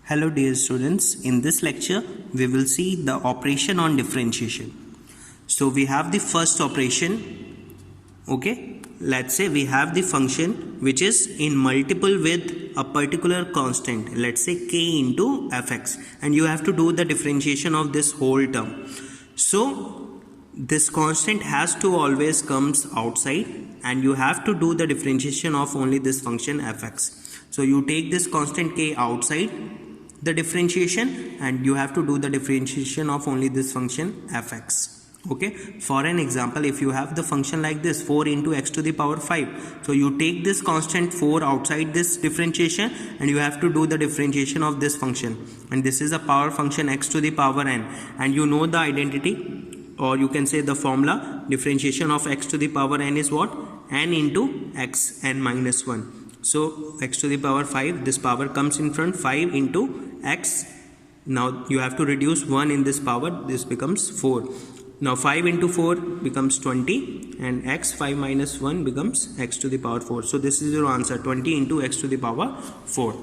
Hello dear students, in this lecture we will see the operation on differentiation. So we have the first operation, okay, let's say we have the function which is in multiple with a particular constant, let's say k into fx, and you have to do the differentiation of this whole term. So this constant has to always comes outside and you have to do the differentiation of only this function fx. So you take this constant k outside the differentiation and you have to do the differentiation of only this function fx. Okay, for an example, if you have the function like this 4 into x to the power 5, so you take this constant 4 outside this differentiation and you have to do the differentiation of this function, and this is a power function x to the power n, and you know the identity, or you can say the formula, differentiation of x to the power n is what? N into x n minus 1. So x to the power 5, this power comes in front, 5 into x. Now you have to reduce 1 in this power, this becomes 4. Now 5 into 4 becomes 20 and x 5 minus 1 becomes x to the power 4. So this is your answer, 20 into x to the power 4.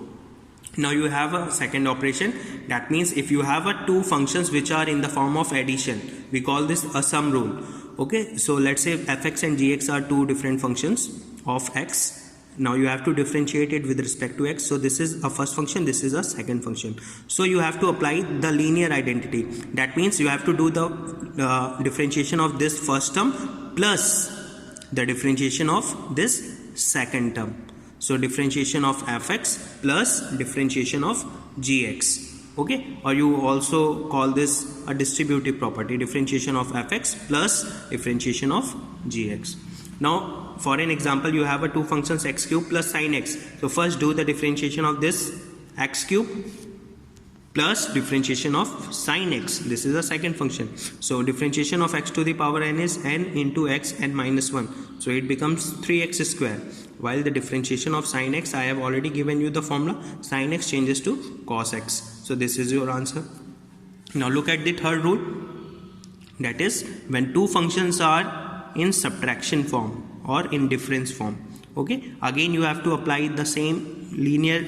Now you have a second operation. That means if you have two functions which are in the form of addition, we call this a sum rule. Okay, so let's say fx and gx are two different functions of x. Now you have to differentiate it with respect to x. So this is a first function, this is a second function. So you have to apply the linear identity. That means you have to do the differentiation of this first term plus the differentiation of this second term. So differentiation of fx plus differentiation of gx. Okay, or you also call this a distributive property, differentiation of fx plus differentiation of gx. Now for an example, you have two functions x cube plus sin x. So first do the differentiation of this x cube plus differentiation of sin x. This is a second function. So differentiation of x to the power n is n into x n minus 1. So it becomes 3x square. While the differentiation of sin x, I have already given you the formula. Sin x changes to cos x. So this is your answer. Now look at the third rule. That is when two functions are in subtraction form or in difference form. Okay, again you have to apply the same linear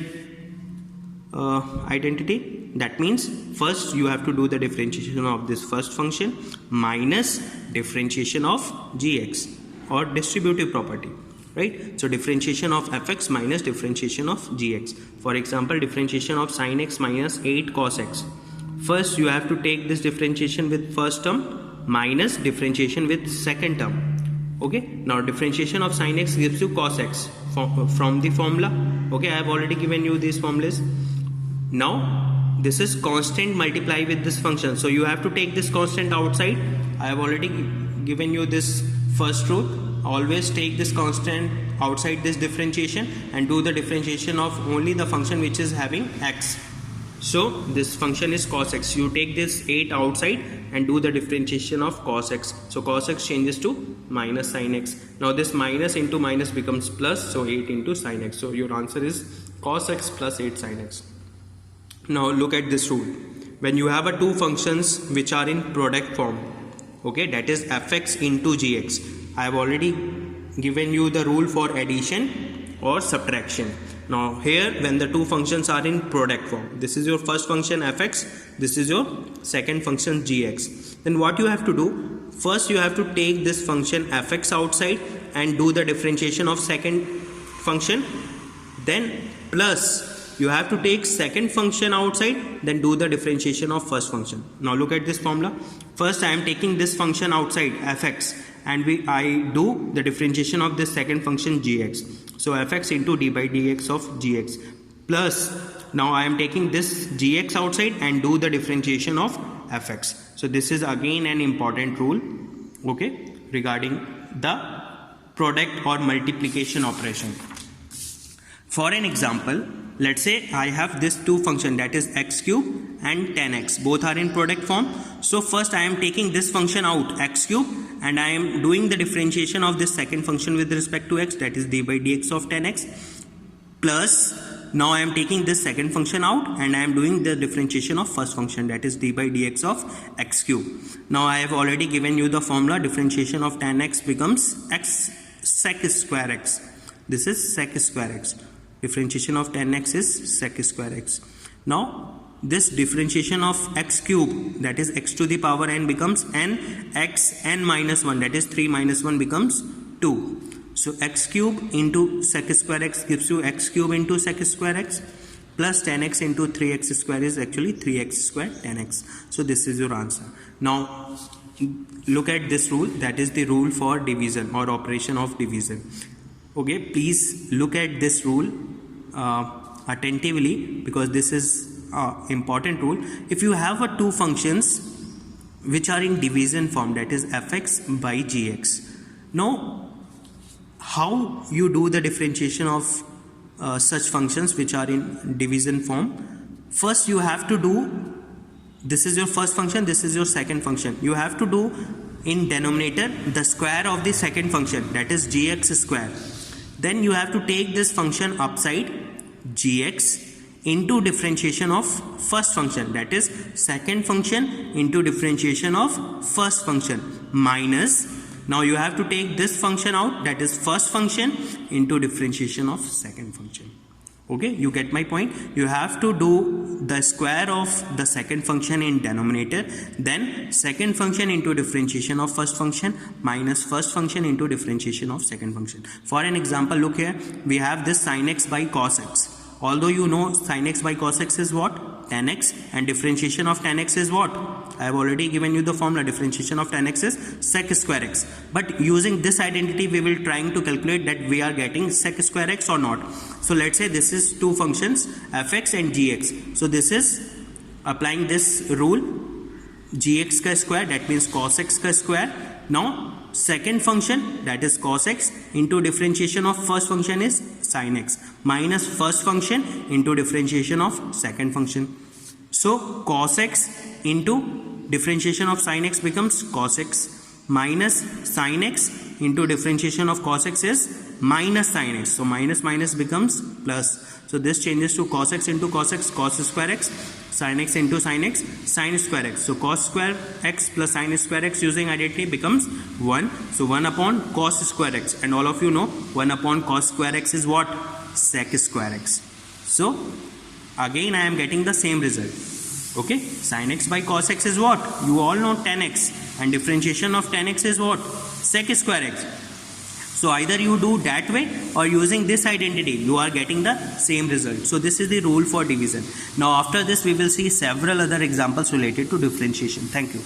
identity. That means first you have to do the differentiation of this first function minus differentiation of gx, or distributive property, right? So differentiation of fx minus differentiation of gx. For example, differentiation of sin x minus 8 cos x. First you have to take this differentiation with first term minus differentiation with second term. Okay, now differentiation of sin x gives you cos x from the formula. Okay, I have already given you these formulas. Now this is constant multiply with this function, so you have to take this constant outside. I have already given you this first rule. Always take this constant outside this differentiation and do the differentiation of only the function which is having x. So this function is cos x. You take this 8 outside and do the differentiation of cos x. So cos x changes to minus sin x. Now this minus into minus becomes plus, so 8 into sin x. So your answer is cos x plus 8 sin x. Now look at this rule. When you have two functions which are in product form, okay, that is fx into gx. I have already given you the rule for addition or subtraction. Now here when the two functions are in product form, this is your first function fx, this is your second function gx. Then what you have to do, first you have to take this function fx outside and do the differentiation of second function. Then plus you have to take second function outside, then do the differentiation of first function. Now look at this formula. First I am taking this function outside fx and I do the differentiation of this second function gx. So fx into d by dx of gx plus, now I am taking this gx outside and do the differentiation of fx. So this is again an important rule, okay, regarding the product or multiplication operation. For an example, let's say I have this two function, that is x cube and 10x. Both are in product form. So first I am taking this function out, x cube, and I am doing the differentiation of this second function with respect to x, that is d by dx of 10x, plus now I am taking this second function out and I am doing the differentiation of first function, that is d by dx of x cube. Now I have already given you the formula. Differentiation of 10x becomes x sec square x. This is sec square x. Differentiation of 10x is sec square x. Now this differentiation of x cube, that is x to the power n, becomes n x n minus 1, that is 3 minus 1 becomes 2. So x cube into sec square x gives you x cube into sec square x plus 10x into 3x square is actually 3x square 10x. So this is your answer. Now look at this rule, that is the rule for division or operation of division. Okay, please look at this rule attentively, because this is important rule. If you have two functions which are in division form, that is fx by gx, now how you do the differentiation of such functions which are in division form? First you have to do, this is your first function, this is your second function, you have to do in denominator the square of the second function, that is gx square. Then you have to take this function upside gx into differentiation of first function, that is second function into differentiation of first function, minus, now you have to take this function out, that is first function into differentiation of second function. Okay, you get my point? You have to do the square of the second function in denominator, then second function into differentiation of first function minus first function into differentiation of second function. For an example, look here, we have this sin x by cos x. Although you know sin x by cos x is what? 10x, and differentiation of 10x is what? I have already given you the formula. Differentiation of 10x is sec square x. But using this identity, we will trying to calculate that we are getting sec square x or not. So let's say this is two functions fx and gx. So this is applying this rule, gx ka square, that means cos x ka square. Now second function, that is cos x, into differentiation of first function is sin x, minus first function into differentiation of second function. So cos x into differentiation of sin x becomes cos x, minus sin x into differentiation of cos x is minus sin x. So minus minus becomes plus. So this changes to cos x into cos x, cos square x, sin x into sin x, sin square x. So cos square x plus sin square x using identity becomes 1. So 1 upon cos square x, and all of you know 1 upon cos square x is what? Sec square x. So again I am getting the same result. Okay, sin x by cos x is what? You all know 10x, and differentiation of 10x is what? Sec square x. So either you do that way or using this identity, you are getting the same result. So this is the rule for division. Now after this we will see several other examples related to differentiation. Thank you.